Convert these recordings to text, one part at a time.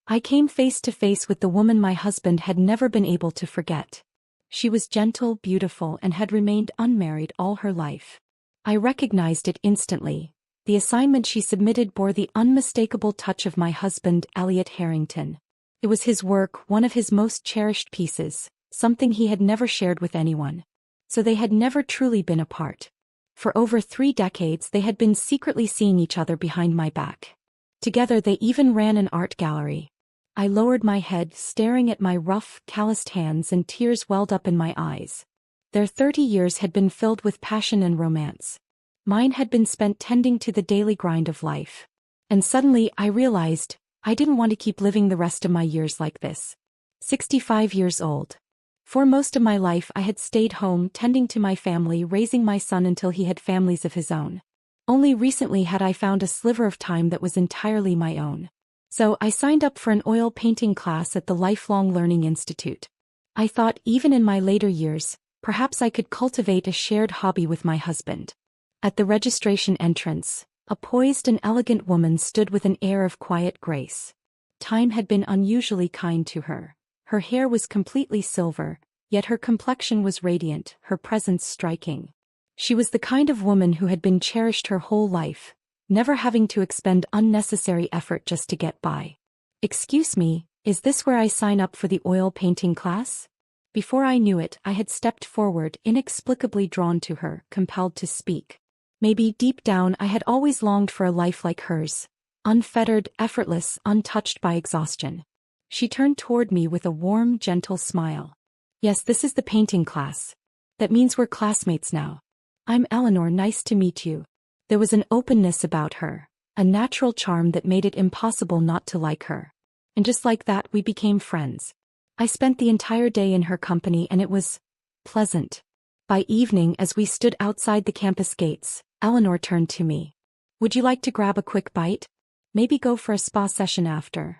I came face to face with the woman my husband had never been able to forget. She was gentle, beautiful, and had remained unmarried all her life. I recognized it instantly. The assignment she submitted bore the unmistakable touch of my husband, Elliot Harrington. It was his work, one of his most cherished pieces, something he had never shared with anyone. So they had never truly been apart. For over 3 decades they had been secretly seeing each other behind my back. Together they even ran an art gallery. I lowered my head, staring at my rough, calloused hands, and tears welled up in my eyes. Their 30 years had been filled with passion and romance. Mine had been spent tending to the daily grind of life. And suddenly I realized, I didn't want to keep living the rest of my years like this. 65 years old. For most of my life I had stayed home tending to my family, raising my son until he had families of his own. Only recently had I found a sliver of time that was entirely my own. So I signed up for an oil painting class at the Lifelong Learning Institute. I thought even in my later years, perhaps I could cultivate a shared hobby with my husband. At the registration entrance, a poised and elegant woman stood with an air of quiet grace. Time had been unusually kind to her. Her hair was completely silver, yet her complexion was radiant, her presence striking. She was the kind of woman who had been cherished her whole life, never having to expend unnecessary effort just to get by. "Excuse me, is this where I sign up for the oil painting class?" Before I knew it, I had stepped forward, inexplicably drawn to her, compelled to speak. Maybe deep down I had always longed for a life like hers, unfettered, effortless, untouched by exhaustion. She turned toward me with a warm, gentle smile. "Yes, this is the painting class. That means we're classmates now. I'm Eleanor, nice to meet you." There was an openness about her, a natural charm that made it impossible not to like her. And just like that we became friends. I spent the entire day in her company and it was pleasant. By evening, as we stood outside the campus gates, Eleanor turned to me. "Would you like to grab a quick bite? Maybe go for a spa session after?"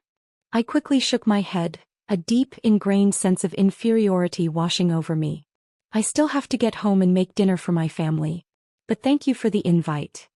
I quickly shook my head, a deep, ingrained sense of inferiority washing over me. "I still have to get home and make dinner for my family. But thank you for the invite."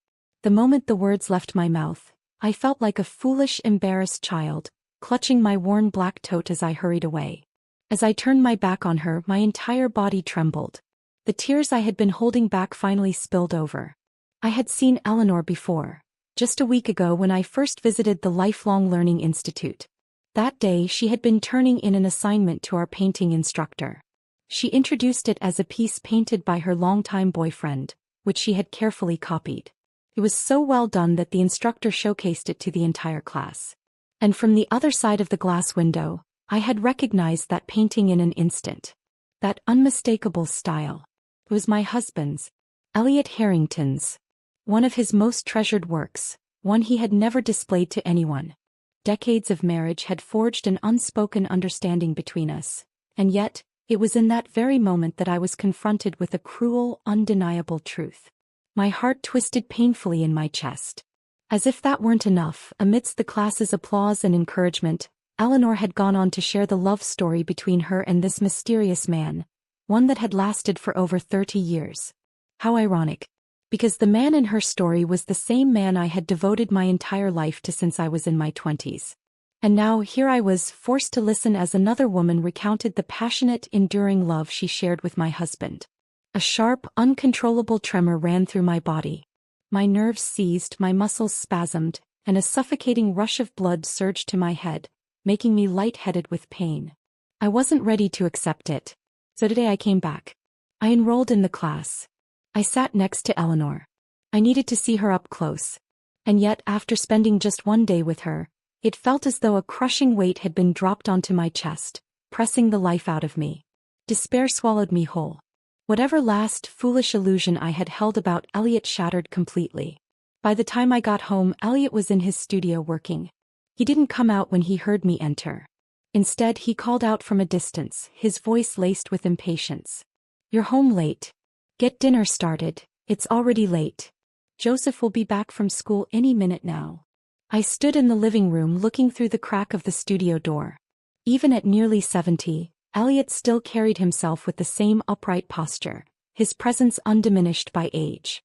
The moment the words left my mouth, I felt like a foolish, embarrassed child, clutching my worn black tote as I hurried away. As I turned my back on her, my entire body trembled. The tears I had been holding back finally spilled over. I had seen Eleanor before, just a week ago when I first visited the Lifelong Learning Institute. That day she had been turning in an assignment to our painting instructor. She introduced it as a piece painted by her longtime boyfriend, which she had carefully copied. It was so well done that the instructor showcased it to the entire class. And from the other side of the glass window, I had recognized that painting in an instant. That unmistakable style. It was my husband's, Elliot Harrington's. One of his most treasured works, one he had never displayed to anyone. Decades of marriage had forged an unspoken understanding between us, and yet, it was in that very moment that I was confronted with a cruel, undeniable truth. My heart twisted painfully in my chest. As if that weren't enough, amidst the class's applause and encouragement, Eleanor had gone on to share the love story between her and this mysterious man, one that had lasted for over 30 years. How ironic. Because the man in her story was the same man I had devoted my entire life to since I was in my 20s. And now here I was, forced to listen as another woman recounted the passionate, enduring love she shared with my husband. A sharp, uncontrollable tremor ran through my body. My nerves seized, my muscles spasmed, and a suffocating rush of blood surged to my head, making me lightheaded with pain. I wasn't ready to accept it. So today I came back. I enrolled in the class. I sat next to Eleanor. I needed to see her up close. And yet, after spending just one day with her, it felt as though a crushing weight had been dropped onto my chest, pressing the life out of me. Despair swallowed me whole. Whatever last, foolish illusion I had held about Elliot shattered completely. By the time I got home, Elliot was in his studio working. He didn't come out when he heard me enter. Instead, he called out from a distance, his voice laced with impatience. "You're home late. Get dinner started, it's already late. Joseph will be back from school any minute now." I stood in the living room looking through the crack of the studio door. Even at nearly 70, Elliot still carried himself with the same upright posture, his presence undiminished by age.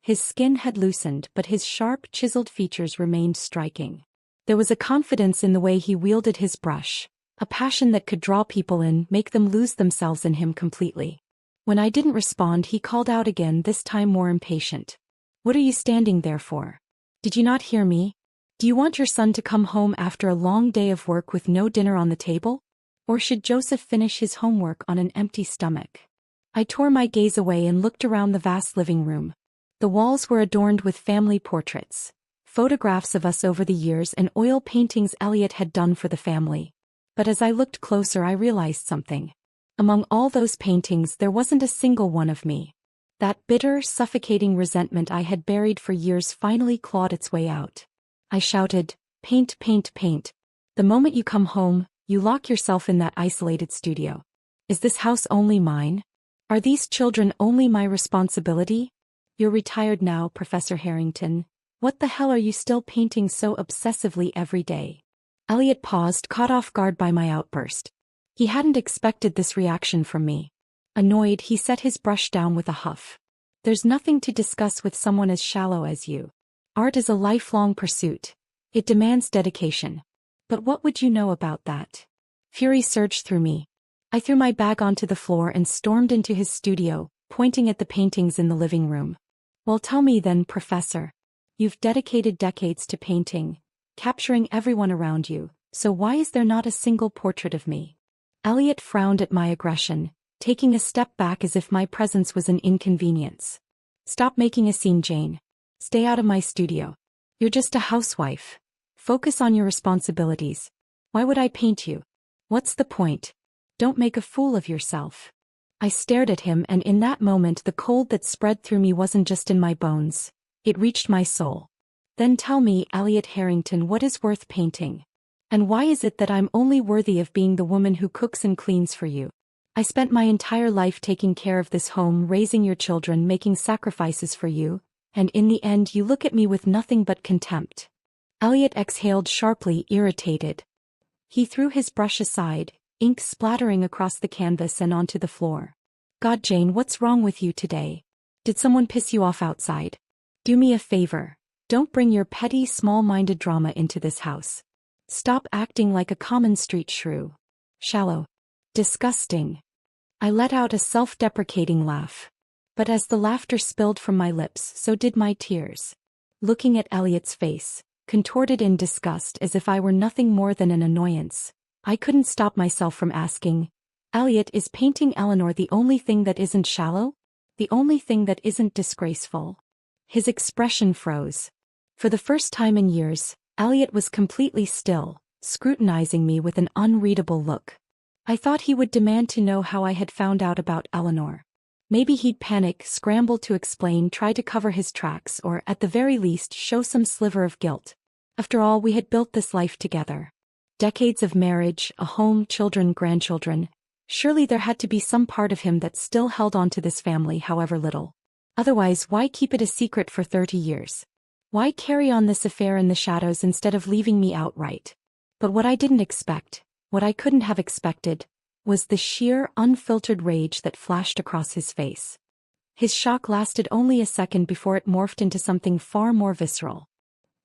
His skin had loosened, but his sharp, chiseled features remained striking. There was a confidence in the way he wielded his brush, a passion that could draw people in, make them lose themselves in him completely. When I didn't respond, he called out again, this time more impatient. What are you standing there for? Did you not hear me? Do you want your son to come home after a long day of work with no dinner on the table? Or should Joseph finish his homework on an empty stomach? I tore my gaze away and looked around the vast living room. The walls were adorned with family portraits, photographs of us over the years, and oil paintings Elliot had done for the family. But as I looked closer, I realized something. Among all those paintings, there wasn't a single one of me. That bitter, suffocating resentment I had buried for years finally clawed its way out. I shouted, "Paint, paint, paint. The moment you come home, you lock yourself in that isolated studio. Is this house only mine? Are these children only my responsibility? You're retired now, Professor Harrington. What the hell are you still painting so obsessively every day?" Elliot paused, caught off guard by my outburst. He hadn't expected this reaction from me. Annoyed, he set his brush down with a huff. "There's nothing to discuss with someone as shallow as you. Art is a lifelong pursuit. It demands dedication. But what would you know about that?" Fury surged through me. I threw my bag onto the floor and stormed into his studio, pointing at the paintings in the living room. "Well, tell me then, Professor. You've dedicated decades to painting, capturing everyone around you, so why is there not a single portrait of me?" Elliot frowned at my aggression, taking a step back as if my presence was an inconvenience. "Stop making a scene, Jane. Stay out of my studio. You're just a housewife. Focus on your responsibilities. Why would I paint you? What's the point? Don't make a fool of yourself." I stared at him, and in that moment the cold that spread through me wasn't just in my bones. It reached my soul. "Then tell me, Elliot Harrington, what is worth painting? And why is it that I'm only worthy of being the woman who cooks and cleans for you? I spent my entire life taking care of this home, raising your children, making sacrifices for you, and in the end you look at me with nothing but contempt." Elliot exhaled sharply, irritated. He threw his brush aside, ink splattering across the canvas and onto the floor. "God, Jane, what's wrong with you today? Did someone piss you off outside? Do me a favor. Don't bring your petty, small-minded drama into this house. Stop acting like a common street shrew. Shallow. Disgusting." I let out a self-deprecating laugh. But as the laughter spilled from my lips, so did my tears. Looking at Elliot's face, contorted in disgust as if I were nothing more than an annoyance, I couldn't stop myself from asking, "Elliot, is painting Eleanor the only thing that isn't shallow? The only thing that isn't disgraceful?" His expression froze. For the first time in years, Elliot was completely still, scrutinizing me with an unreadable look. I thought he would demand to know how I had found out about Eleanor. Maybe he'd panic, scramble to explain, try to cover his tracks, or at the very least show some sliver of guilt. After all, we had built this life together. Decades of marriage, a home, children, grandchildren. Surely there had to be some part of him that still held on to this family, however little. Otherwise, why keep it a secret for 30 years? Why carry on this affair in the shadows instead of leaving me outright? But what I didn't expect, what I couldn't have expected, was the sheer, unfiltered rage that flashed across his face. His shock lasted only a second before it morphed into something far more visceral.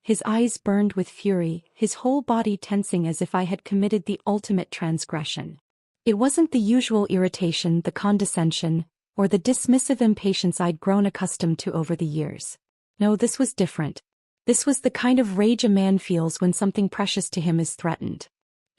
His eyes burned with fury, his whole body tensing as if I had committed the ultimate transgression. It wasn't the usual irritation, the condescension, or the dismissive impatience I'd grown accustomed to over the years. No, this was different. This was the kind of rage a man feels when something precious to him is threatened.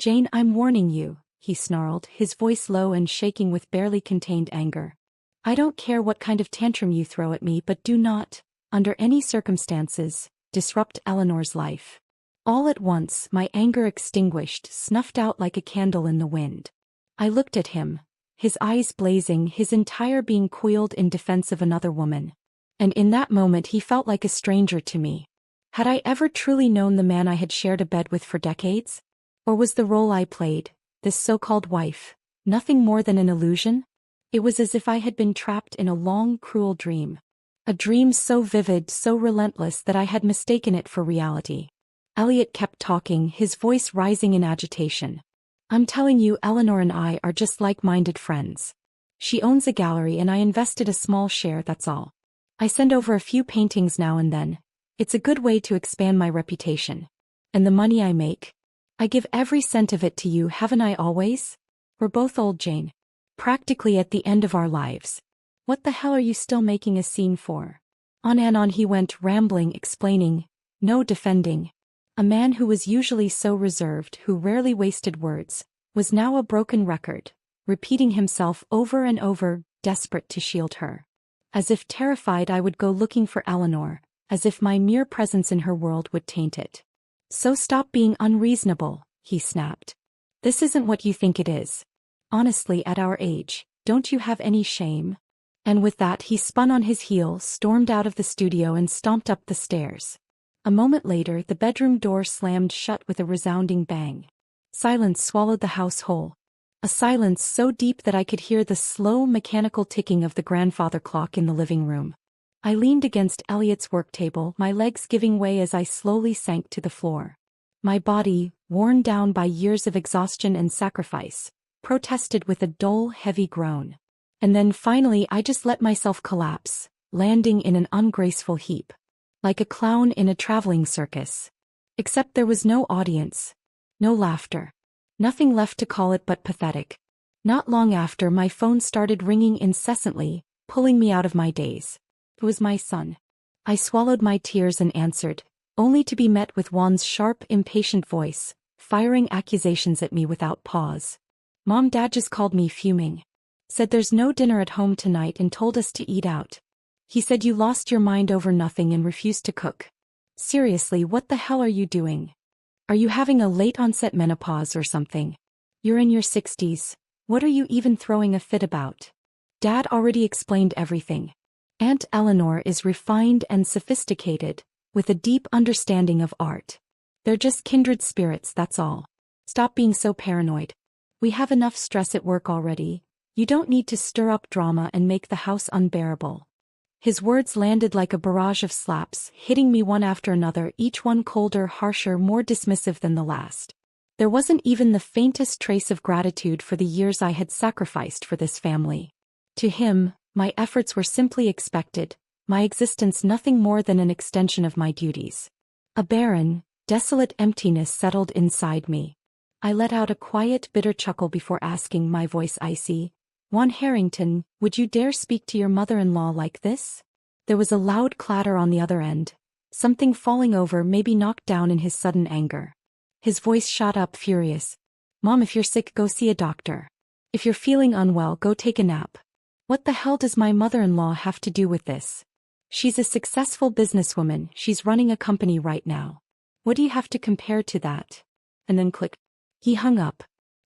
"Jane, I'm warning you," he snarled, his voice low and shaking with barely contained anger. "I don't care what kind of tantrum you throw at me, but do not, under any circumstances, disrupt Eleanor's life." All at once, my anger extinguished, snuffed out like a candle in the wind. I looked at him, his eyes blazing, his entire being coiled in defense of another woman. And in that moment he felt like a stranger to me. Had I ever truly known the man I had shared a bed with for decades? Or was the role I played, this so-called wife, nothing more than an illusion? It was as if I had been trapped in a long, cruel dream. A dream so vivid, so relentless that I had mistaken it for reality. Elliot kept talking, his voice rising in agitation. "I'm telling you, Eleanor and I are just like-minded friends. She owns a gallery and I invested a small share, that's all. I send over a few paintings now and then. It's a good way to expand my reputation. And the money I make? I give every cent of it to you, haven't I always? We're both old, Jane. Practically at the end of our lives. What the hell are you still making a scene for? On and on he went, rambling, explaining, no defending. A man who was usually so reserved, who rarely wasted words, was now a broken record, repeating himself over and over, desperate to shield her. As if terrified I would go looking for Eleanor, as if my mere presence in her world would taint it. So stop being unreasonable, he snapped. This isn't what you think it is. Honestly, at our age, don't you have any shame? And with that he spun on his heel, stormed out of the studio and stomped up the stairs. A moment later the bedroom door slammed shut with a resounding bang. Silence swallowed the house whole. A silence so deep that I could hear the slow mechanical ticking of the grandfather clock in the living room. I leaned against Elliot's work table, my legs giving way as I slowly sank to the floor. My body, worn down by years of exhaustion and sacrifice, protested with a dull, heavy groan. And then finally I just let myself collapse, landing in an ungraceful heap. Like a clown in a traveling circus. Except there was no audience. No laughter. Nothing left to call it but pathetic. Not long after my phone started ringing incessantly, pulling me out of my daze. It was my son. I swallowed my tears and answered, only to be met with Juan's sharp, impatient voice, firing accusations at me without pause. Mom, Dad just called me fuming. Said there's no dinner at home tonight and told us to eat out. He said you lost your mind over nothing and refused to cook. Seriously, what the hell are you doing? Are you having a late-onset menopause or something? You're in your 60s. What are you even throwing a fit about? Dad already explained everything. Aunt Eleanor is refined and sophisticated, with a deep understanding of art. They're just kindred spirits, that's all. Stop being so paranoid. We have enough stress at work already. You don't need to stir up drama and make the house unbearable. His words landed like a barrage of slaps, hitting me one after another, each one colder, harsher, more dismissive than the last. There wasn't even the faintest trace of gratitude for the years I had sacrificed for this family. To him, my efforts were simply expected, my existence nothing more than an extension of my duties. A barren, desolate emptiness settled inside me. I let out a quiet, bitter chuckle before asking, my voice icy, Juan Harrington, would you dare speak to your mother-in-law like this? There was a loud clatter on the other end, something falling over, maybe knocked down in his sudden anger. His voice shot up, furious. Mom, if you're sick, go see a doctor. If you're feeling unwell, go take a nap. What the hell does my mother-in-law have to do with this? She's a successful businesswoman, she's running a company right now. What do you have to compare to that? And then click. He hung up.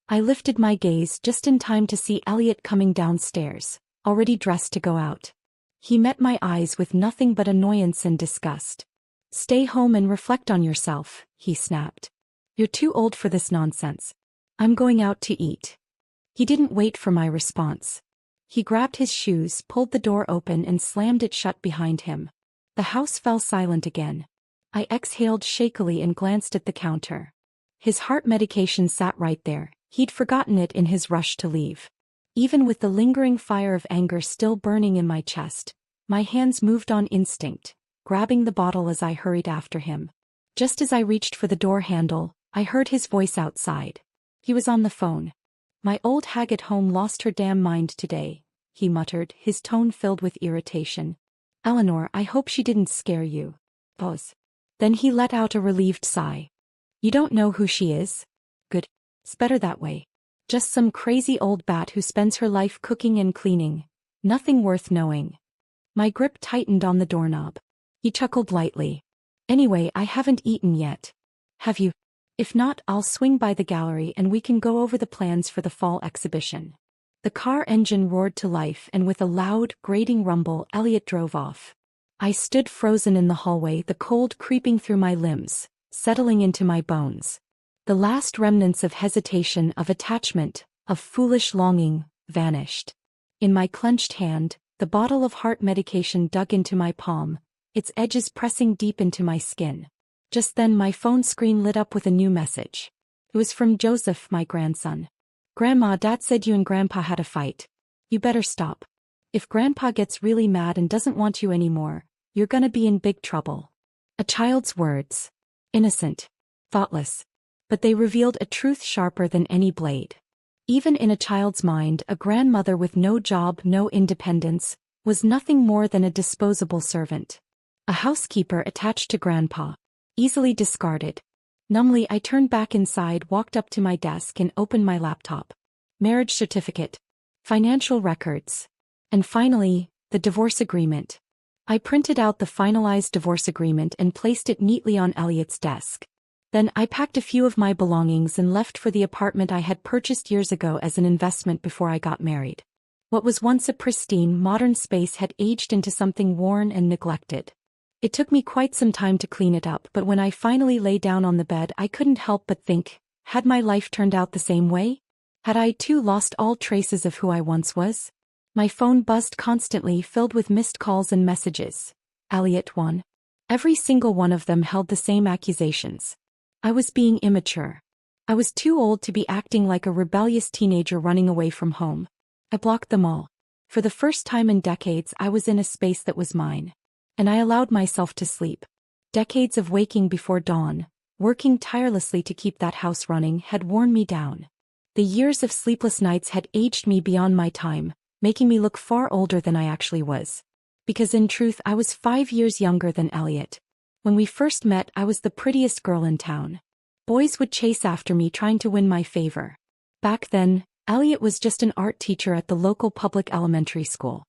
I lifted my gaze just in time to see Elliot coming downstairs, already dressed to go out. He met my eyes with nothing but annoyance and disgust. Stay home and reflect on yourself, he snapped. You're too old for this nonsense. I'm going out to eat. He didn't wait for my response. He grabbed his shoes, pulled the door open and slammed it shut behind him. The house fell silent again. I exhaled shakily and glanced at the counter. His heart medication sat right there. He'd forgotten it in his rush to leave. Even with the lingering fire of anger still burning in my chest, my hands moved on instinct, grabbing the bottle as I hurried after him. Just as I reached for the door handle, I heard his voice outside. He was on the phone. My old hag at home lost her damn mind today, he muttered, his tone filled with irritation. Eleanor, I hope she didn't scare you. Pause. Then he let out a relieved sigh. You don't know who she is? Good. It's better that way. Just some crazy old bat who spends her life cooking and cleaning. Nothing worth knowing. My grip tightened on the doorknob. He chuckled lightly. Anyway, I haven't eaten yet. Have you? If not, I'll swing by the gallery and we can go over the plans for the fall exhibition. The car engine roared to life and with a loud, grating rumble, Elliot drove off. I stood frozen in the hallway, the cold creeping through my limbs, settling into my bones. The last remnants of hesitation, of attachment, of foolish longing, vanished. In my clenched hand, the bottle of heart medication dug into my palm, its edges pressing deep into my skin. Just then my phone screen lit up with a new message. It was from Joseph, my grandson. Grandma, Dad said you and Grandpa had a fight. You better stop. If Grandpa gets really mad and doesn't want you anymore, you're gonna be in big trouble. A child's words. Innocent. thoughtless. But they revealed a truth sharper than any blade. Even in a child's mind, a grandmother with no job, no independence, was nothing more than a disposable servant. A housekeeper attached to grandpa. Easily discarded. Numbly, I turned back inside, walked up to my desk and opened my laptop. Marriage certificate. Financial records. And finally, the divorce agreement. I printed out the finalized divorce agreement and placed it neatly on Elliot's desk. Then I packed a few of my belongings and left for the apartment I had purchased years ago as an investment before I got married. What was once a pristine, modern space had aged into something worn and neglected. It took me quite some time to clean it up, but when I finally lay down on the bed, I couldn't help but think, had my life turned out the same way? Had I too lost all traces of who I once was? My phone buzzed constantly, filled with missed calls and messages. Elliot 1. Every single one of them held the same accusations. I was being immature. I was too old to be acting like a rebellious teenager running away from home. I blocked them all. For the first time in decades, I was in a space that was mine. And I allowed myself to sleep. Decades of waking before dawn, working tirelessly to keep that house running, had worn me down. The years of sleepless nights had aged me beyond my time, making me look far older than I actually was. Because in truth, I was 5 years younger than Elliot. When we first met, I was the prettiest girl in town. Boys would chase after me trying to win my favor. Back then, Elliot was just an art teacher at the local public elementary school.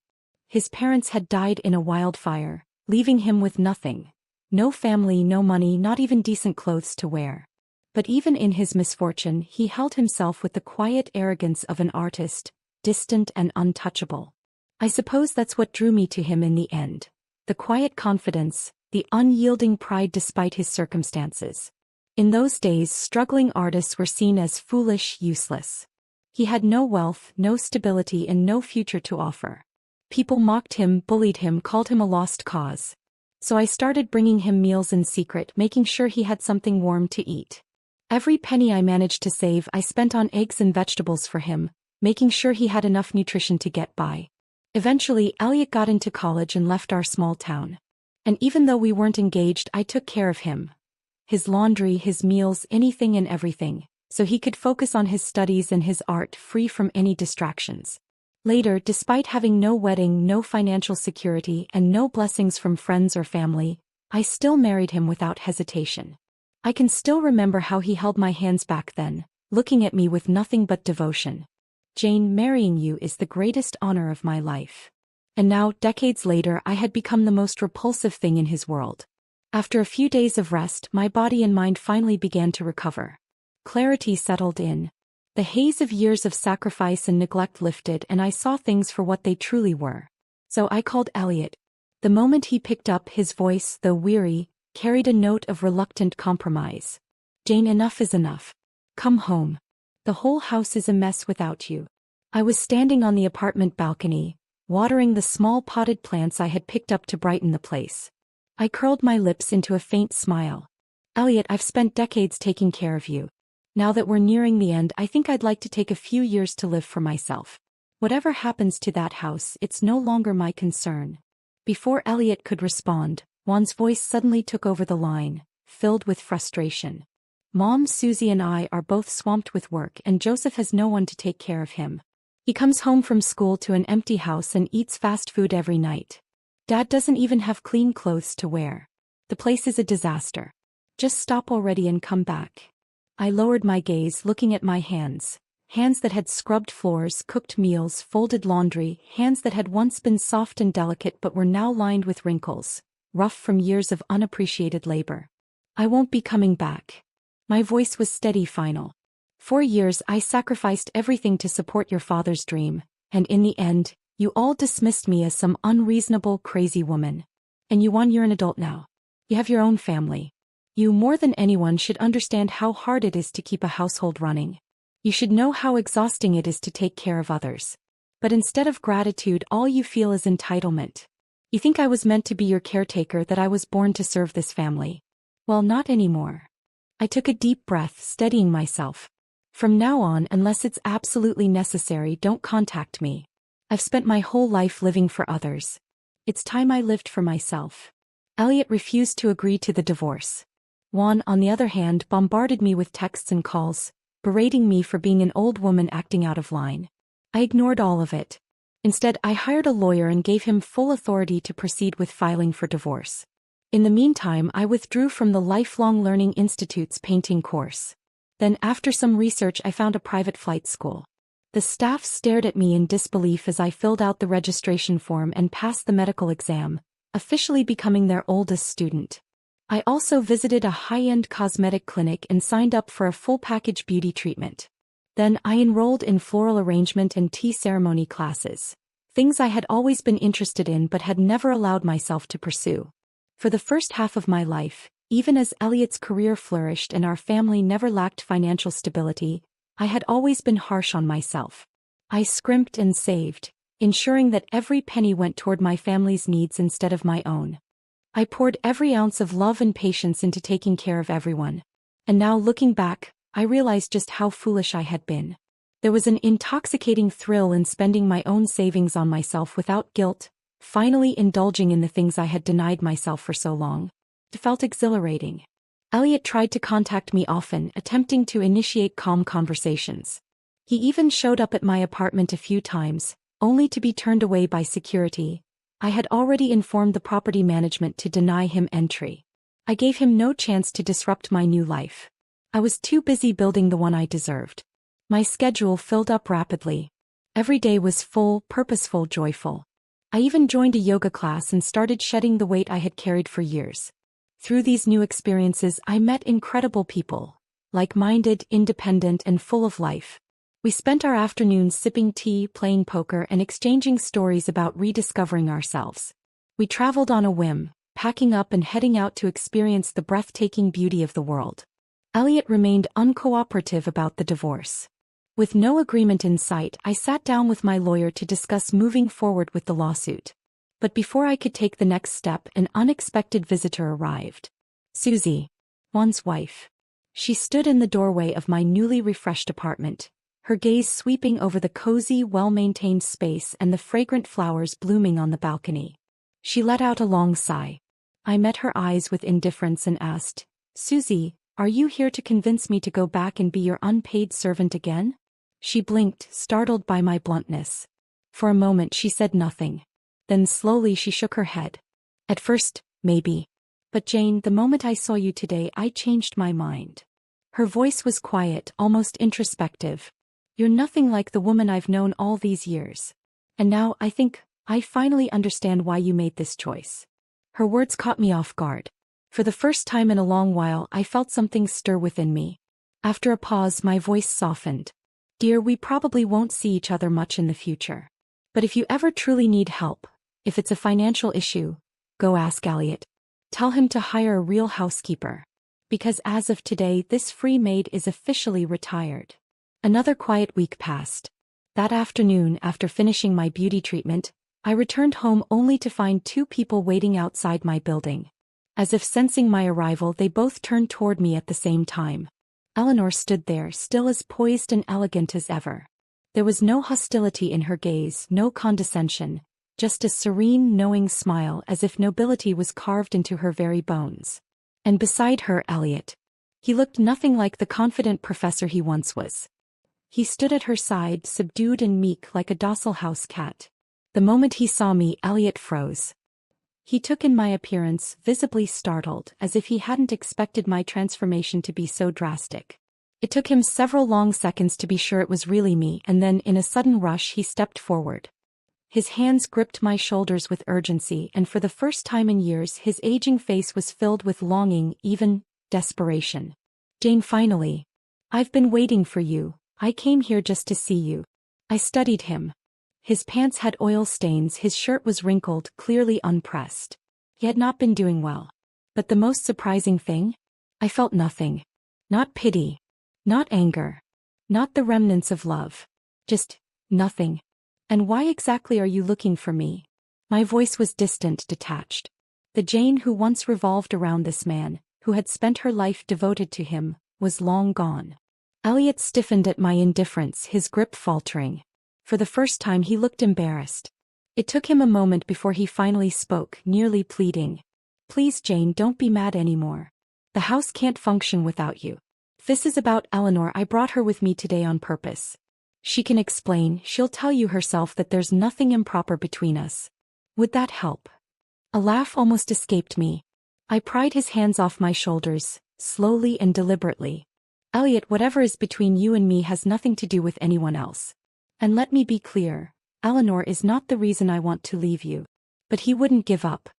His parents had died in a wildfire, leaving him with nothing. No family, no money, not even decent clothes to wear. But even in his misfortune, he held himself with the quiet arrogance of an artist, distant and untouchable. I suppose that's what drew me to him in the end. The quiet confidence, the unyielding pride despite his circumstances. In those days, struggling artists were seen as foolish, useless. He had no wealth, no stability, and no future to offer. People mocked him, bullied him, called him a lost cause. So I started bringing him meals in secret, making sure he had something warm to eat. Every penny I managed to save, I spent on eggs and vegetables for him, making sure he had enough nutrition to get by. Eventually, Elliot got into college and left our small town. And even though we weren't engaged, I took care of him. His laundry, his meals, anything and everything, so he could focus on his studies and his art, free from any distractions. Later, despite having no wedding, no financial security, and no blessings from friends or family, I still married him without hesitation. I can still remember how he held my hands back then, looking at me with nothing but devotion. Jane, marrying you is the greatest honor of my life. And now, decades later, I had become the most repulsive thing in his world. After a few days of rest, my body and mind finally began to recover. Clarity settled in. The haze of years of sacrifice and neglect lifted, and I saw things for what they truly were. So I called Elliot. The moment he picked up, his voice, though weary, carried a note of reluctant compromise. Jane, enough is enough. Come home. The whole house is a mess without you. I was standing on the apartment balcony, watering the small potted plants I had picked up to brighten the place. I curled my lips into a faint smile. Elliot, I've spent decades taking care of you. Now that we're nearing the end, I think I'd like to take a few years to live for myself. Whatever happens to that house, it's no longer my concern. Before Elliot could respond, Juan's voice suddenly took over the line, filled with frustration. Mom, Susie and I are both swamped with work, and Joseph has no one to take care of him. He comes home from school to an empty house and eats fast food every night. Dad doesn't even have clean clothes to wear. The place is a disaster. Just stop already and come back. I lowered my gaze, looking at my hands. Hands that had scrubbed floors, cooked meals, folded laundry, hands that had once been soft and delicate but were now lined with wrinkles, rough from years of unappreciated labor. I won't be coming back. My voice was steady, final. 4 years I sacrificed everything to support your father's dream, and in the end, you all dismissed me as some unreasonable, crazy woman. And you're an adult now. You have your own family. You, more than anyone, should understand how hard it is to keep a household running. You should know how exhausting it is to take care of others. But instead of gratitude, all you feel is entitlement. You think I was meant to be your caretaker, that I was born to serve this family. Well, not anymore. I took a deep breath, steadying myself. From now on, unless it's absolutely necessary, don't contact me. I've spent my whole life living for others. It's time I lived for myself. Elliot refused to agree to the divorce. Juan, on the other hand, bombarded me with texts and calls, berating me for being an old woman acting out of line. I ignored all of it. Instead, I hired a lawyer and gave him full authority to proceed with filing for divorce. In the meantime, I withdrew from the Lifelong Learning Institute's painting course. Then, after some research, I found a private flight school. The staff stared at me in disbelief as I filled out the registration form and passed the medical exam, officially becoming their oldest student. I also visited a high-end cosmetic clinic and signed up for a full-package beauty treatment. Then I enrolled in floral arrangement and tea ceremony classes, things I had always been interested in but had never allowed myself to pursue. For the first half of my life, even as Elliot's career flourished and our family never lacked financial stability, I had always been harsh on myself. I scrimped and saved, ensuring that every penny went toward my family's needs instead of my own. I poured every ounce of love and patience into taking care of everyone. And now, looking back, I realized just how foolish I had been. There was an intoxicating thrill in spending my own savings on myself without guilt, finally indulging in the things I had denied myself for so long. It felt exhilarating. Elliot tried to contact me often, attempting to initiate calm conversations. He even showed up at my apartment a few times, only to be turned away by security. I had already informed the property management to deny him entry. I gave him no chance to disrupt my new life. I was too busy building the one I deserved. My schedule filled up rapidly. Every day was full, purposeful, joyful. I even joined a yoga class and started shedding the weight I had carried for years. Through these new experiences, I met incredible people, like-minded, independent, and full of life. We spent our afternoons sipping tea, playing poker, and exchanging stories about rediscovering ourselves. We traveled on a whim, packing up and heading out to experience the breathtaking beauty of the world. Elliot remained uncooperative about the divorce. With no agreement in sight, I sat down with my lawyer to discuss moving forward with the lawsuit. But before I could take the next step, an unexpected visitor arrived. Susie, Juan's wife. She stood in the doorway of my newly refreshed apartment, her gaze sweeping over the cozy, well-maintained space and the fragrant flowers blooming on the balcony. She let out a long sigh. I met her eyes with indifference and asked, "Susie, are you here to convince me to go back and be your unpaid servant again?" She blinked, startled by my bluntness. For a moment she said nothing. Then slowly she shook her head. "At first, maybe. But Jane, the moment I saw you today, I changed my mind." Her voice was quiet, almost introspective. "You're nothing like the woman I've known all these years. And now I think I finally understand why you made this choice." Her words caught me off guard. For the first time in a long while, I felt something stir within me. After a pause, my voice softened. "Dear, we probably won't see each other much in the future. But if you ever truly need help, if it's a financial issue, go ask Elliot. Tell him to hire a real housekeeper. Because as of today, this free maid is officially retired." Another quiet week passed. That afternoon, after finishing my beauty treatment, I returned home only to find two people waiting outside my building. As if sensing my arrival, they both turned toward me at the same time. Eleanor stood there, still as poised and elegant as ever. There was no hostility in her gaze, no condescension, just a serene, knowing smile as if nobility was carved into her very bones. And beside her, Elliot. He looked nothing like the confident professor he once was. He stood at her side, subdued and meek like a docile house cat. The moment he saw me, Elliot froze. He took in my appearance, visibly startled, as if he hadn't expected my transformation to be so drastic. It took him several long seconds to be sure it was really me, and then, in a sudden rush, he stepped forward. His hands gripped my shoulders with urgency, and for the first time in years, his aging face was filled with longing, even desperation. "Jane, finally. I've been waiting for you. I came here just to see you." I studied him. His pants had oil stains, his shirt was wrinkled, clearly unpressed. He had not been doing well. But the most surprising thing? I felt nothing. Not pity. Not anger. Not the remnants of love. Just nothing. "And why exactly are you looking for me?" My voice was distant, detached. The Jane who once revolved around this man, who had spent her life devoted to him, was long gone. Elliot stiffened at my indifference, his grip faltering. For the first time he looked embarrassed. It took him a moment before he finally spoke, nearly pleading. "Please, Jane, don't be mad anymore. The house can't function without you. This is about Eleanor. I brought her with me today on purpose. She can explain, she'll tell you herself that there's nothing improper between us. Would that help? A laugh almost escaped me. I pried his hands off my shoulders, slowly and deliberately. Elliot, whatever is between you and me has nothing to do with anyone else. And let me be clear, Eleanor is not the reason I want to leave you. But he wouldn't give up.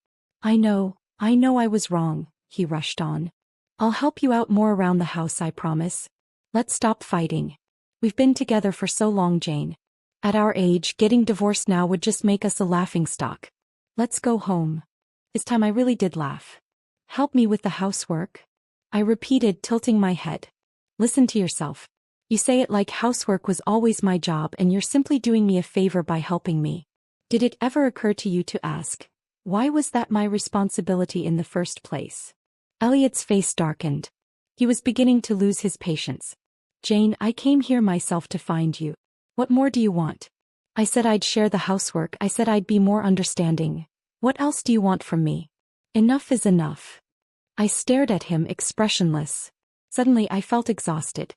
I know I was wrong, he rushed on. I'll help you out more around the house, I promise. Let's stop fighting. We've been together for so long, Jane. At our age, getting divorced now would just make us a laughingstock. Let's go home. This time I really did laugh. Help me with the housework? I repeated, tilting my head. Listen to yourself. You say it like housework was always my job and you're simply doing me a favor by helping me. Did it ever occur to you to ask, why was that my responsibility in the first place? Elliot's face darkened. He was beginning to lose his patience. Jane, I came here myself to find you. What more do you want? I said I'd share the housework. I said I'd be more understanding. What else do you want from me? Enough is enough. I stared at him, expressionless. Suddenly I felt exhausted.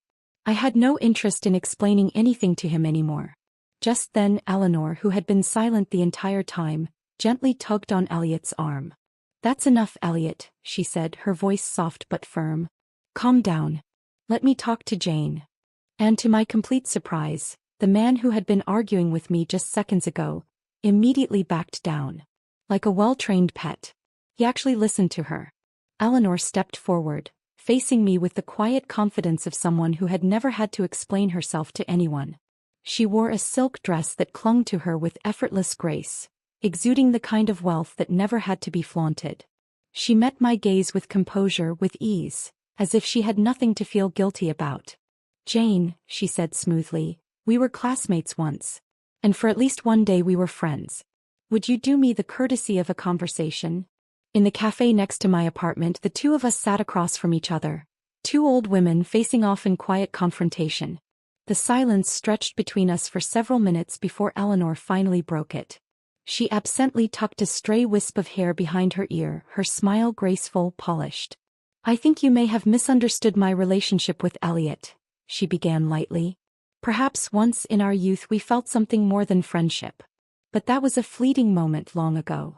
I had no interest in explaining anything to him anymore. Just then Eleanor, who had been silent the entire time, gently tugged on Elliot's arm. That's enough, Elliot, she said, her voice soft but firm. Calm down. Let me talk to Jane. And to my complete surprise, the man who had been arguing with me just seconds ago immediately backed down. Like a well-trained pet. He actually listened to her. Eleanor stepped forward, facing me with the quiet confidence of someone who had never had to explain herself to anyone. She wore a silk dress that clung to her with effortless grace, exuding the kind of wealth that never had to be flaunted. She met my gaze with composure, with ease, as if she had nothing to feel guilty about. Jane, she said smoothly, we were classmates once. And for at least one day we were friends. Would you do me the courtesy of a conversation? In the cafe next to my apartment, the two of us sat across from each other, two old women facing off in quiet confrontation. The silence stretched between us for several minutes before Eleanor finally broke it. She absently tucked a stray wisp of hair behind her ear, her smile graceful, polished. I think you may have misunderstood my relationship with Elliot, she began lightly. Perhaps once in our youth we felt something more than friendship. But that was a fleeting moment long ago.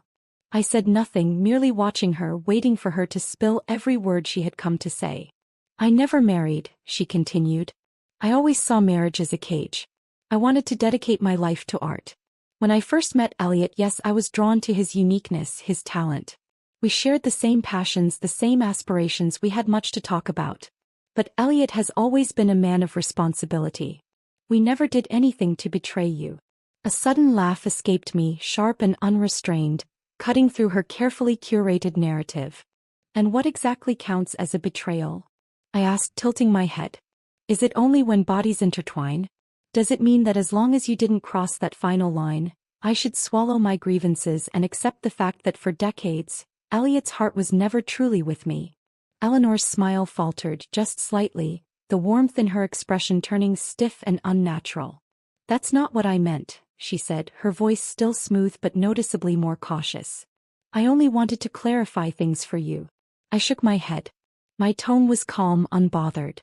I said nothing, merely watching her, waiting for her to spill every word she had come to say. I never married, she continued. I always saw marriage as a cage. I wanted to dedicate my life to art. When I first met Elliot, yes, I was drawn to his uniqueness, his talent. We shared the same passions, the same aspirations, we had much to talk about. But Elliot has always been a man of responsibility. We never did anything to betray you. A sudden laugh escaped me, sharp and unrestrained, cutting through her carefully curated narrative. And what exactly counts as a betrayal? I asked, tilting my head. Is it only when bodies intertwine? Does it mean that as long as you didn't cross that final line, I should swallow my grievances and accept the fact that for decades, Elliot's heart was never truly with me? Eleanor's smile faltered just slightly, the warmth in her expression turning stiff and unnatural. That's not what I meant, she said, her voice still smooth but noticeably more cautious. I only wanted to clarify things for you. I shook my head. My tone was calm, unbothered.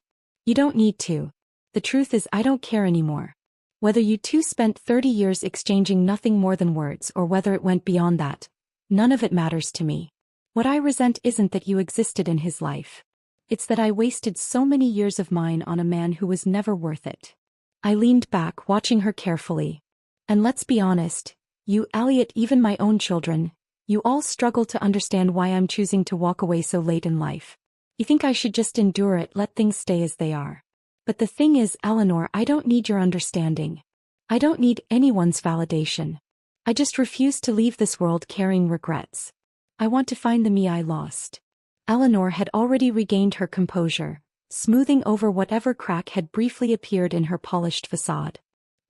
You don't need to. The truth is I don't care anymore. Whether you two spent 30 years exchanging nothing more than words or whether it went beyond that, none of it matters to me. What I resent isn't that you existed in his life. It's that I wasted so many years of mine on a man who was never worth it. I leaned back, watching her carefully. And let's be honest, you, Elliot, even my own children, you all struggle to understand why I'm choosing to walk away so late in life. You think I should just endure it, let things stay as they are. But the thing is, Eleanor, I don't need your understanding. I don't need anyone's validation. I just refuse to leave this world carrying regrets. I want to find the me I lost. Eleanor had already regained her composure, smoothing over whatever crack had briefly appeared in her polished facade.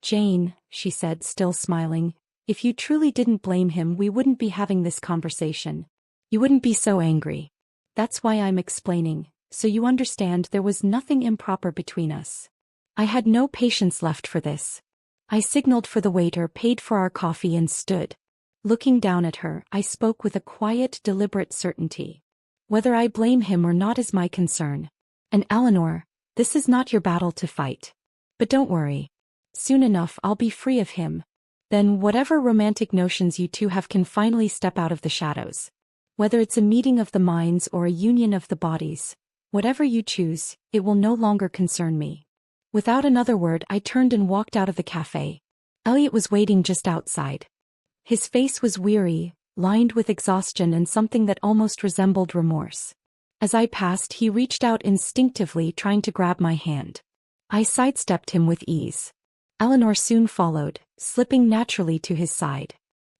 Jane, she said, still smiling, if you truly didn't blame him, we wouldn't be having this conversation. You wouldn't be so angry. That's why I'm explaining, so you understand there was nothing improper between us. I had no patience left for this. I signaled for the waiter, paid for our coffee and stood. Looking down at her, I spoke with a quiet, deliberate certainty. Whether I blame him or not is my concern. And Eleanor, this is not your battle to fight. But don't worry. Soon enough I'll be free of him. Then whatever romantic notions you two have can finally step out of the shadows. Whether it's a meeting of the minds or a union of the bodies, whatever you choose, it will no longer concern me. Without another word I turned and walked out of the cafe. Elliot was waiting just outside. His face was weary, lined with exhaustion and something that almost resembled remorse. As I passed he reached out instinctively trying to grab my hand. I sidestepped him with ease. Eleanor soon followed, slipping naturally to his side.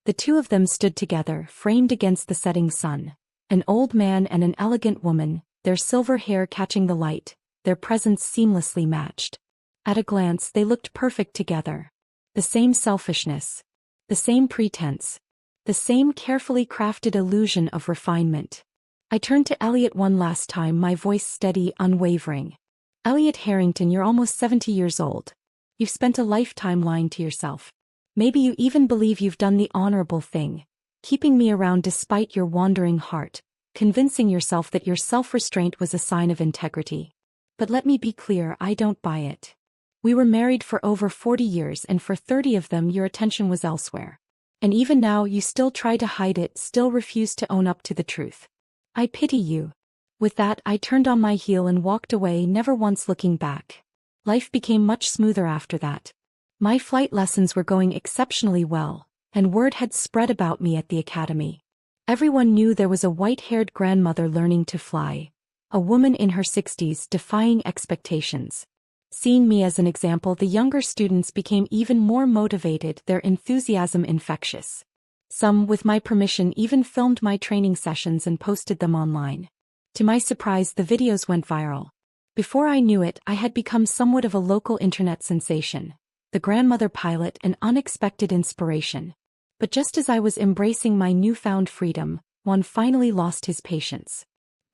The two of them stood together, framed against the setting sun. An old man and an elegant woman, their silver hair catching the light, their presence seamlessly matched. At a glance they looked perfect together. The same selfishness. The same pretense. The same carefully crafted illusion of refinement. I turned to Elliot one last time, my voice steady, unwavering. Elliot Harrington, you're almost 70 years old. You've spent a lifetime lying to yourself. Maybe you even believe you've done the honorable thing, keeping me around despite your wandering heart, convincing yourself that your self-restraint was a sign of integrity. But let me be clear, I don't buy it. We were married for over 40 years and for 30 of them your attention was elsewhere. And even now you still try to hide it, still refuse to own up to the truth. I pity you. With that I turned on my heel and walked away, never once looking back. Life became much smoother after that. My flight lessons were going exceptionally well, and word had spread about me at the academy. Everyone knew there was a white-haired grandmother learning to fly, a woman in her 60s defying expectations. Seeing me as an example, the younger students became even more motivated, their enthusiasm infectious. Some, with my permission, even filmed my training sessions and posted them online. To my surprise, the videos went viral. Before I knew it, I had become somewhat of a local internet sensation. The grandmother pilot, an unexpected inspiration. But just as I was embracing my newfound freedom, Juan finally lost his patience.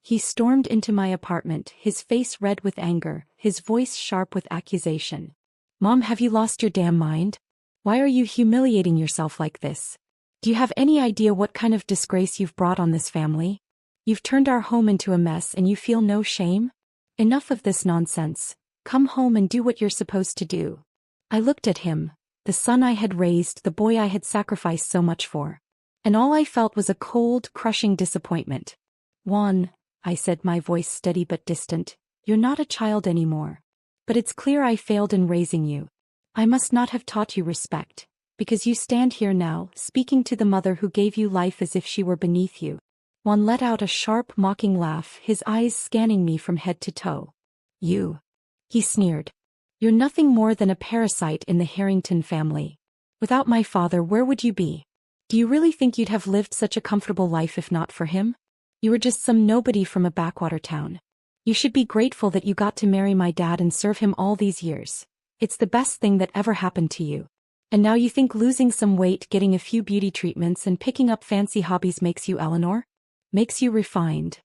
He stormed into my apartment, his face red with anger, his voice sharp with accusation. Mom, have you lost your damn mind? Why are you humiliating yourself like this? Do you have any idea what kind of disgrace you've brought on this family? You've turned our home into a mess and you feel no shame? Enough of this nonsense. Come home and do what you're supposed to do. I looked at him, the son I had raised, the boy I had sacrificed so much for. And all I felt was a cold, crushing disappointment. Juan, I said, my voice steady but distant, you're not a child anymore. But it's clear I failed in raising you. I must not have taught you respect, because you stand here now, speaking to the mother who gave you life as if she were beneath you. Juan let out a sharp, mocking laugh, his eyes scanning me from head to toe. You. He sneered. You're nothing more than a parasite in the Harrington family. Without my father, where would you be? Do you really think you'd have lived such a comfortable life if not for him? You were just some nobody from a backwater town. You should be grateful that you got to marry my dad and serve him all these years. It's the best thing that ever happened to you. And now you think losing some weight, getting a few beauty treatments and picking up fancy hobbies makes you Eleanor? Makes you refined.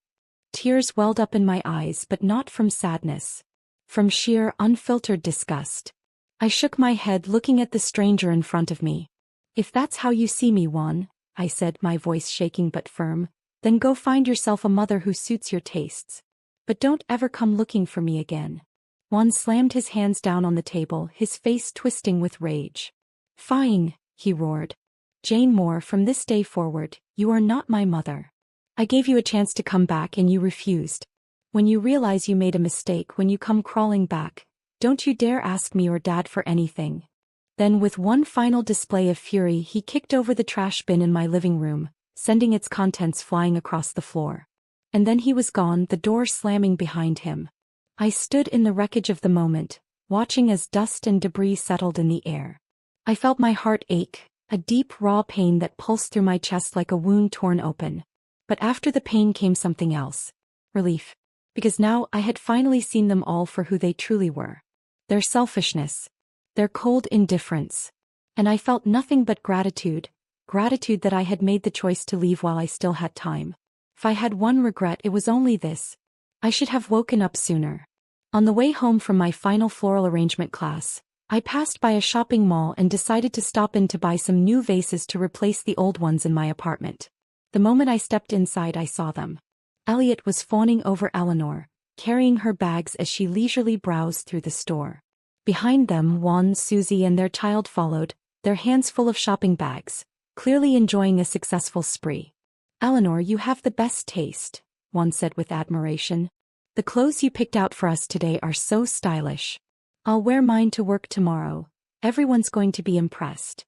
Tears welled up in my eyes, but not from sadness. From sheer, unfiltered disgust. I shook my head, looking at the stranger in front of me. If that's how you see me, Juan, I said, my voice shaking but firm, then go find yourself a mother who suits your tastes. But don't ever come looking for me again. Juan slammed his hands down on the table, his face twisting with rage. Fine, he roared. Jane Moore, from this day forward, you are not my mother. I gave you a chance to come back and you refused. When you realize you made a mistake, when you come crawling back, don't you dare ask me or Dad for anything. Then with one final display of fury he kicked over the trash bin in my living room, sending its contents flying across the floor. And then he was gone, the door slamming behind him. I stood in the wreckage of the moment, watching as dust and debris settled in the air. I felt my heart ache, a deep raw pain that pulsed through my chest like a wound torn open. But after the pain came something else. Relief. Because now I had finally seen them all for who they truly were. Their selfishness. Their cold indifference. And I felt nothing but gratitude that I had made the choice to leave while I still had time. If I had one regret, it was only this. I should have woken up sooner. On the way home from my final floral arrangement class, I passed by a shopping mall and decided to stop in to buy some new vases to replace the old ones in my apartment. The moment I stepped inside, I saw them. Elliot was fawning over Eleanor, carrying her bags as she leisurely browsed through the store. Behind them, Juan, Susie and their child followed, their hands full of shopping bags, clearly enjoying a successful spree. "Eleanor, you have the best taste," Juan said with admiration. "The clothes you picked out for us today are so stylish. I'll wear mine to work tomorrow. Everyone's going to be impressed."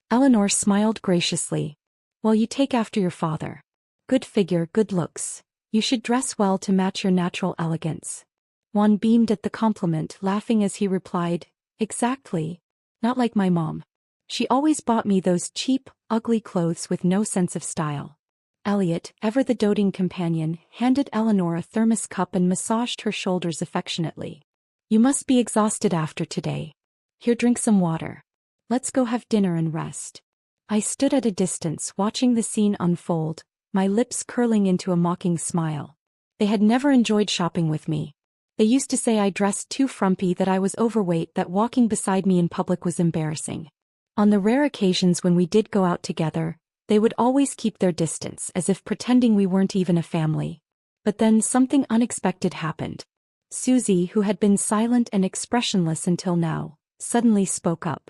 Eleanor smiled graciously. "Well, you take after your father. Good figure, good looks. You should dress well to match your natural elegance." Juan beamed at the compliment, laughing as he replied, "Exactly. Not like my mom. She always bought me those cheap, ugly clothes with no sense of style." Elliot, ever the doting companion, handed Eleanor a thermos cup and massaged her shoulders affectionately. "You must be exhausted after today. Here, drink some water. Let's go have dinner and rest." I stood at a distance watching the scene unfold, my lips curling into a mocking smile. They had never enjoyed shopping with me. They used to say I dressed too frumpy, that I was overweight, that walking beside me in public was embarrassing. On the rare occasions when we did go out together, they would always keep their distance, as if pretending we weren't even a family. But then something unexpected happened. Susie, who had been silent and expressionless until now, suddenly spoke up.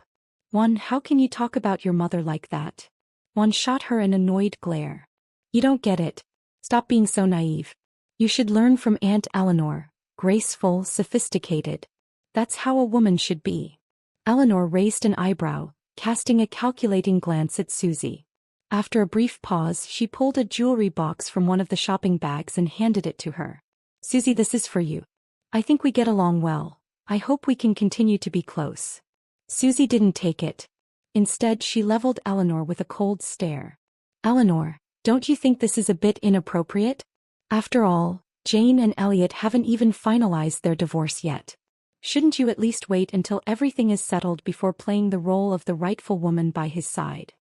"Juan, how can you talk about your mother like that?" Juan shot her an annoyed glare. "You don't get it. Stop being so naive. You should learn from Aunt Eleanor, graceful, sophisticated. That's how a woman should be." Eleanor raised an eyebrow, casting a calculating glance at Susie. After a brief pause, she pulled a jewelry box from one of the shopping bags and handed it to her. "Susie, this is for you. I think we get along well. I hope we can continue to be close." Susie didn't take it. Instead, she leveled Eleanor with a cold stare. "Eleanor, don't you think this is a bit inappropriate? After all, Jane and Elliot haven't even finalized their divorce yet. Shouldn't you at least wait until everything is settled before playing the role of the rightful woman by his side?"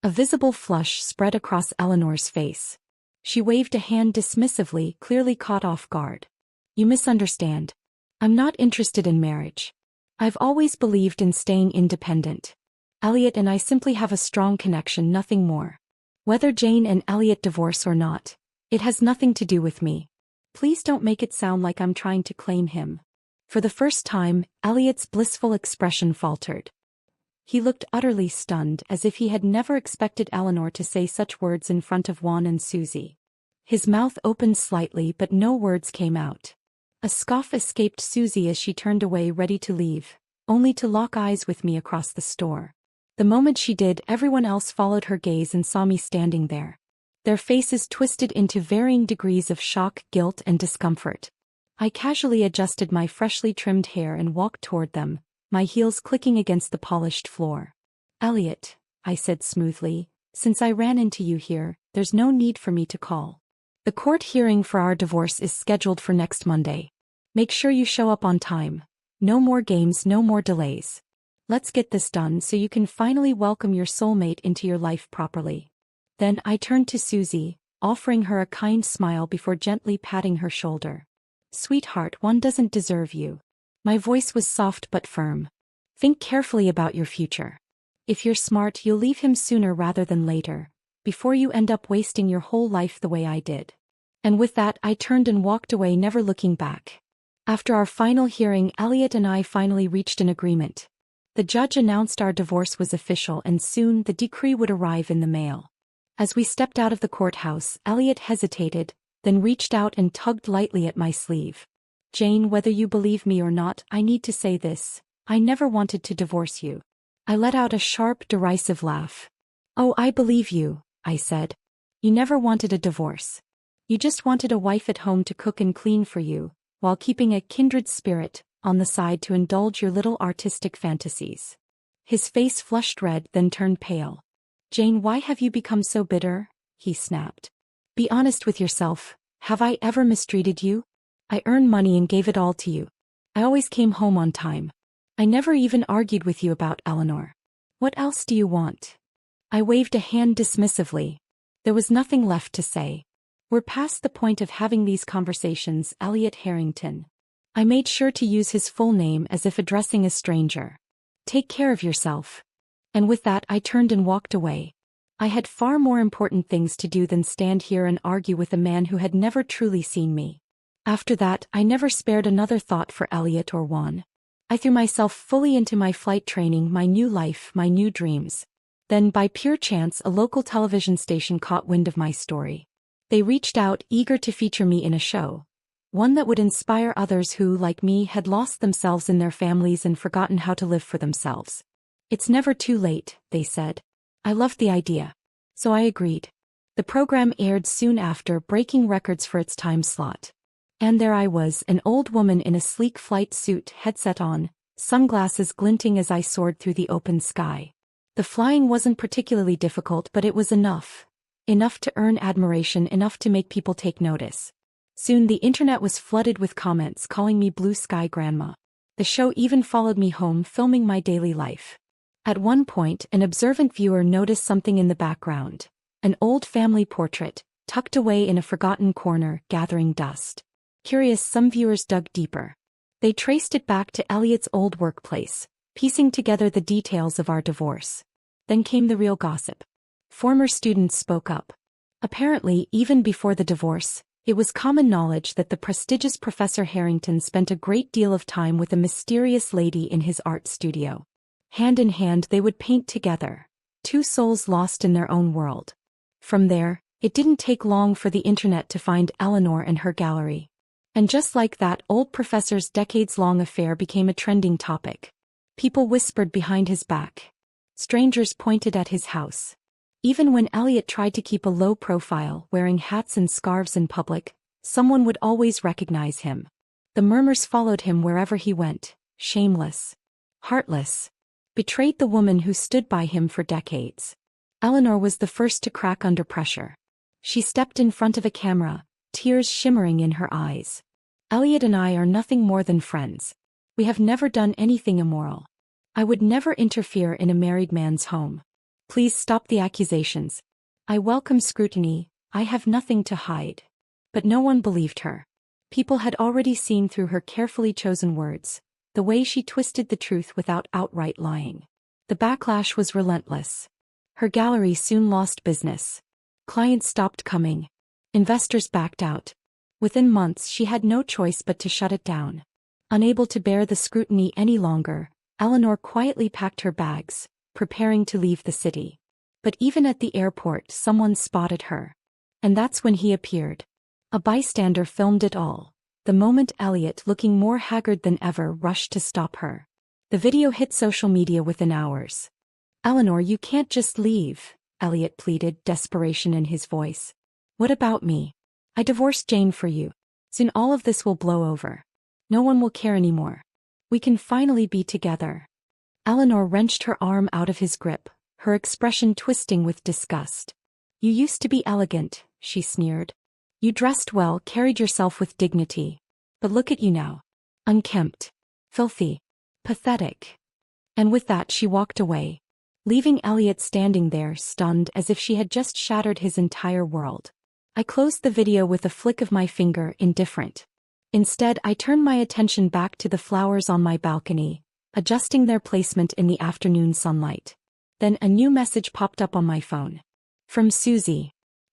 A visible flush spread across Eleanor's face. She waved a hand dismissively, clearly caught off guard. "You misunderstand. I'm not interested in marriage. I've always believed in staying independent. Elliot and I simply have a strong connection, nothing more. Whether Jane and Elliot divorce or not, it has nothing to do with me. Please don't make it sound like I'm trying to claim him." For the first time, Elliot's blissful expression faltered. He looked utterly stunned, as if he had never expected Eleanor to say such words in front of Juan and Susie. His mouth opened slightly, but no words came out. A scoff escaped Susie as she turned away, ready to leave, only to lock eyes with me across the store. The moment she did, everyone else followed her gaze and saw me standing there. Their faces twisted into varying degrees of shock, guilt, and discomfort. I casually adjusted my freshly trimmed hair and walked toward them, my heels clicking against the polished floor. "Elliot," I said smoothly, "since I ran into you here, there's no need for me to call. The court hearing for our divorce is scheduled for next Monday. Make sure you show up on time. No more games, no more delays. Let's get this done so you can finally welcome your soulmate into your life properly." Then I turned to Susie, offering her a kind smile before gently patting her shoulder. "Sweetheart, one doesn't deserve you." My voice was soft but firm. "Think carefully about your future. If you're smart, you'll leave him sooner rather than later, before you end up wasting your whole life the way I did." And with that, I turned and walked away, never looking back. After our final hearing, Elliot and I finally reached an agreement. The judge announced our divorce was official, and soon the decree would arrive in the mail. As we stepped out of the courthouse, Elliot hesitated, then reached out and tugged lightly at my sleeve. "Jane, whether you believe me or not, I need to say this. I never wanted to divorce you." I let out a sharp, derisive laugh. "Oh, I believe you," I said. "You never wanted a divorce. You just wanted a wife at home to cook and clean for you, while keeping a kindred spirit on the side to indulge your little artistic fantasies." His face flushed red, then turned pale. "Jane, why have you become so bitter?" he snapped. "Be honest with yourself. Have I ever mistreated you? I earned money and gave it all to you. I always came home on time. I never even argued with you about Eleanor. What else do you want?" I waved a hand dismissively. There was nothing left to say. "We're past the point of having these conversations, Elliot Harrington." I made sure to use his full name as if addressing a stranger. "Take care of yourself." And with that, I turned and walked away. I had far more important things to do than stand here and argue with a man who had never truly seen me. After that, I never spared another thought for Elliot or Juan. I threw myself fully into my flight training, my new life, my new dreams. Then, by pure chance, a local television station caught wind of my story. They reached out, eager to feature me in a show. One that would inspire others who, like me, had lost themselves in their families and forgotten how to live for themselves. It's never too late, they said. I loved the idea. So I agreed. The program aired soon after, breaking records for its time slot. And there I was, an old woman in a sleek flight suit, headset on, sunglasses glinting as I soared through the open sky. The flying wasn't particularly difficult, but it was enough. Enough to earn admiration, enough to make people take notice. Soon the internet was flooded with comments calling me Blue Sky Grandma. The show even followed me home, filming my daily life. At one point, an observant viewer noticed something in the background. An old family portrait, tucked away in a forgotten corner, gathering dust. Curious, some viewers dug deeper. They traced it back to Elliot's old workplace, piecing together the details of our divorce. Then came the real gossip. Former students spoke up. Apparently, even before the divorce, it was common knowledge that the prestigious Professor Harrington spent a great deal of time with a mysterious lady in his art studio. Hand in hand they would paint together, two souls lost in their own world. From there, it didn't take long for the internet to find Eleanor and her gallery. And just like that, old professor's decades-long affair became a trending topic. People whispered behind his back. Strangers pointed at his house. Even when Elliot tried to keep a low profile, wearing hats and scarves in public, someone would always recognize him. The murmurs followed him wherever he went, shameless, heartless. Betrayed the woman who stood by him for decades. Eleanor was the first to crack under pressure. She stepped in front of a camera, tears shimmering in her eyes. Elliot and I are nothing more than friends. We have never done anything immoral. I would never interfere in a married man's home. Please stop the accusations. I welcome scrutiny, I have nothing to hide. But no one believed her. People had already seen through her carefully chosen words. The way she twisted the truth without outright lying. The backlash was relentless. Her gallery soon lost business. Clients stopped coming. Investors backed out. Within months she had no choice but to shut it down. Unable to bear the scrutiny any longer, Eleanor quietly packed her bags, preparing to leave the city. But even at the airport someone spotted her. And that's when he appeared. A bystander filmed it all. The moment Elliot, looking more haggard than ever, rushed to stop her. The video hit social media within hours. Eleanor, you can't just leave, Elliot pleaded, desperation in his voice. What about me? I divorced Jane for you. Soon all of this will blow over. No one will care anymore. We can finally be together. Eleanor wrenched her arm out of his grip, her expression twisting with disgust. You used to be elegant, she sneered. You dressed well, carried yourself with dignity. But look at you now. Unkempt. Filthy. Pathetic. And with that she walked away, leaving Elliot standing there, stunned, as if she had just shattered his entire world. I closed the video with a flick of my finger, indifferent. Instead, I turned my attention back to the flowers on my balcony, adjusting their placement in the afternoon sunlight. Then a new message popped up on my phone. From Susie.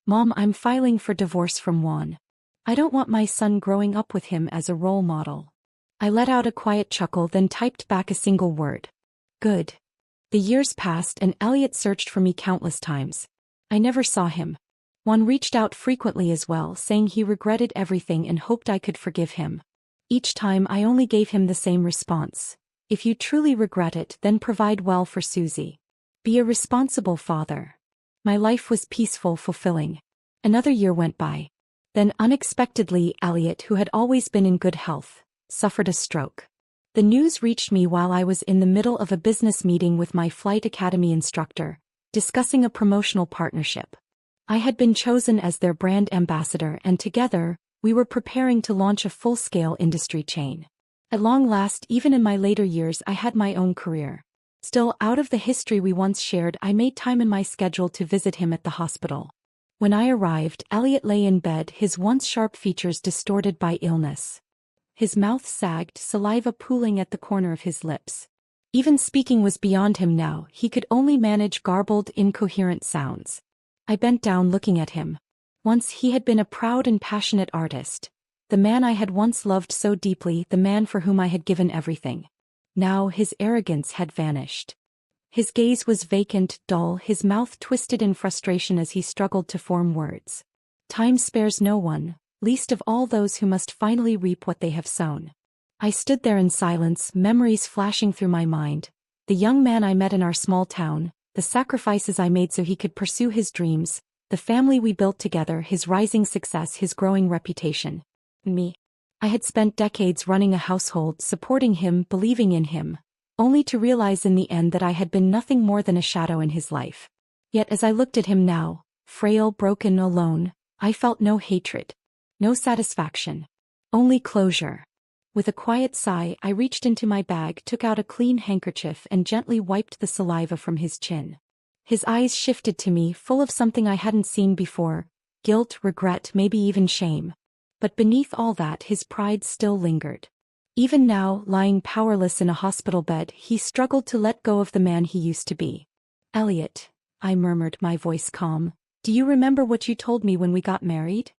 Mom, I'm filing for divorce from Juan. I don't want my son growing up with him as a role model. I let out a quiet chuckle, then typed back a single word. Good. The years passed and Elliot searched for me countless times. I never saw him. Juan reached out frequently as well, saying he regretted everything and hoped I could forgive him. Each time I only gave him the same response. If you truly regret it, then provide well for Susie. Be a responsible father. My life was peaceful, fulfilling. Another year went by. Then unexpectedly, Elliot, who had always been in good health, suffered a stroke. The news reached me while I was in the middle of a business meeting with my flight academy instructor, discussing a promotional partnership. I had been chosen as their brand ambassador, and together, we were preparing to launch a full-scale industry chain. At long last, even in my later years, I had my own career. Still, out of the history we once shared, I made time in my schedule to visit him at the hospital. When I arrived, Elliot lay in bed, his once sharp features distorted by illness. His mouth sagged, saliva pooling at the corner of his lips. Even speaking was beyond him now, he could only manage garbled, incoherent sounds. I bent down looking at him. Once he had been a proud and passionate artist. The man I had once loved so deeply, the man for whom I had given everything. Now his arrogance had vanished. His gaze was vacant, dull, his mouth twisted in frustration as he struggled to form words. Time spares no one, least of all those who must finally reap what they have sown. I stood there in silence, memories flashing through my mind. The young man I met in our small town, the sacrifices I made so he could pursue his dreams, the family we built together, his rising success, his growing reputation. Me. I had spent decades running a household, supporting him, believing in him, only to realize in the end that I had been nothing more than a shadow in his life. Yet as I looked at him now, frail, broken, alone, I felt no hatred, no satisfaction, only closure. With a quiet sigh, I reached into my bag, took out a clean handkerchief and gently wiped the saliva from his chin. His eyes shifted to me, full of something I hadn't seen before, guilt, regret, maybe even shame. But beneath all that, his pride still lingered. Even now, lying powerless in a hospital bed, he struggled to let go of the man he used to be. "Elliot," I murmured, my voice calm, "do you remember what you told me when we got married?"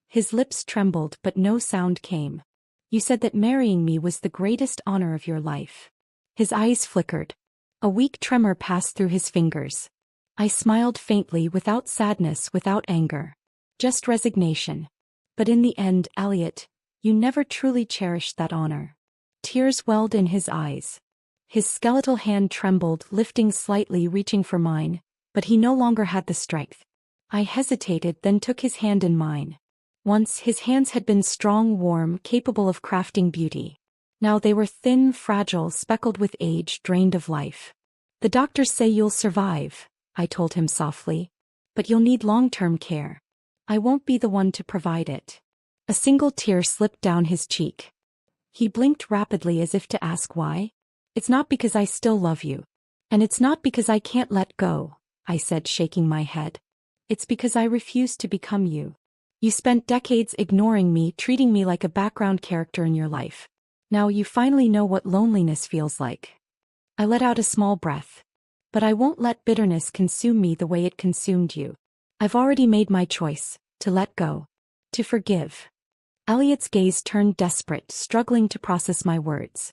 His lips trembled, but no sound came. "You said that marrying me was the greatest honor of your life." His eyes flickered. A weak tremor passed through his fingers. I smiled faintly, without sadness, without anger. Just resignation. "But in the end, Elliot, you never truly cherished that honor." Tears welled in his eyes. His skeletal hand trembled, lifting slightly, reaching for mine, but he no longer had the strength. I hesitated, then took his hand in mine. Once his hands had been strong, warm, capable of crafting beauty. Now they were thin, fragile, speckled with age, drained of life. "The doctors say you'll survive," I told him softly. "But you'll need long-term care. I won't be the one to provide it." A single tear slipped down his cheek. He blinked rapidly as if to ask why. "It's not because I still love you. And it's not because I can't let go," I said, shaking my head. "It's because I refuse to become you. You spent decades ignoring me, treating me like a background character in your life. Now you finally know what loneliness feels like." I let out a small breath. "But I won't let bitterness consume me the way it consumed you. I've already made my choice, to let go, to forgive." Elliot's gaze turned desperate, struggling to process my words.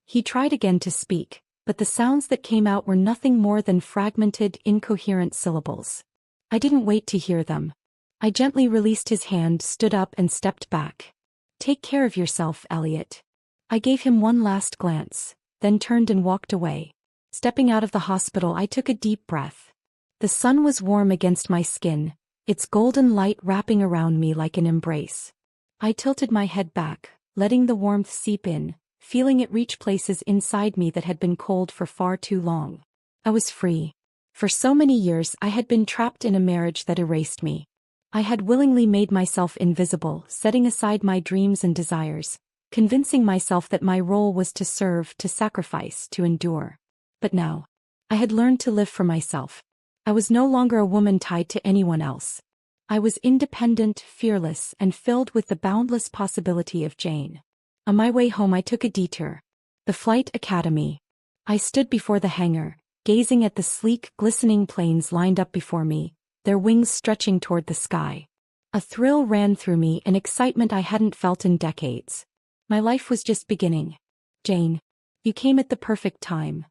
He tried again to speak, but the sounds that came out were nothing more than fragmented, incoherent syllables. I didn't wait to hear them. I gently released his hand, stood up and stepped back. "Take care of yourself, Elliot." I gave him one last glance, then turned and walked away. Stepping out of the hospital, I took a deep breath. The sun was warm against my skin, its golden light wrapping around me like an embrace. I tilted my head back, letting the warmth seep in, feeling it reach places inside me that had been cold for far too long. I was free. For so many years I had been trapped in a marriage that erased me. I had willingly made myself invisible, setting aside my dreams and desires, convincing myself that my role was to serve, to sacrifice, to endure. But now, I had learned to live for myself. I was no longer a woman tied to anyone else. I was independent, fearless, and filled with the boundless possibility of Jane. On my way home I took a detour. The Flight Academy. I stood before the hangar, gazing at the sleek, glistening planes lined up before me, their wings stretching toward the sky. A thrill ran through me, an excitement I hadn't felt in decades. My life was just beginning. "Jane, you came at the perfect time."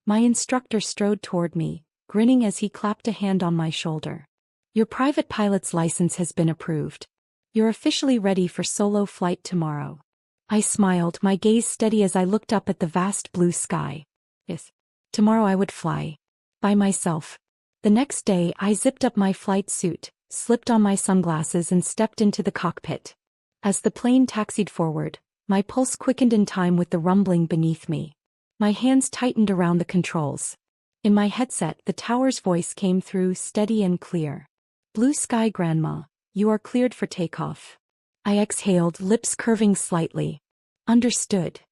My instructor strode toward me, grinning as he clapped a hand on my shoulder. "Your private pilot's license has been approved. You're officially ready for solo flight tomorrow." I smiled, my gaze steady as I looked up at the vast blue sky. Yes, tomorrow I would fly. By myself. The next day I zipped up my flight suit, slipped on my sunglasses and stepped into the cockpit. As the plane taxied forward, my pulse quickened in time with the rumbling beneath me. My hands tightened around the controls. In my headset the tower's voice came through, steady and clear. "Blue sky, Grandma. You are cleared for takeoff." I exhaled, lips curving slightly. "Understood."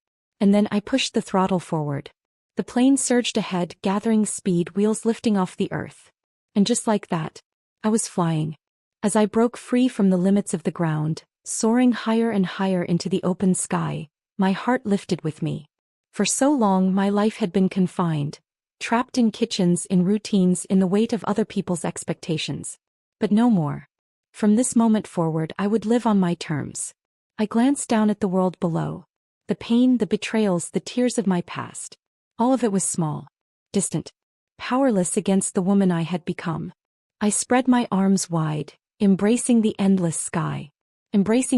And then I pushed the throttle forward. The plane surged ahead, gathering speed, wheels lifting off the earth. And just like that, I was flying. As I broke free from the limits of the ground, soaring higher and higher into the open sky, my heart lifted with me. For so long my life had been confined, trapped in kitchens, in routines, in the weight of other people's expectations. But no more. From this moment forward I would live on my terms. I glanced down at the world below. The pain, the betrayals, the tears of my past. All of it was small, distant, powerless against the woman I had become. I spread my arms wide, embracing the endless sky. Embracing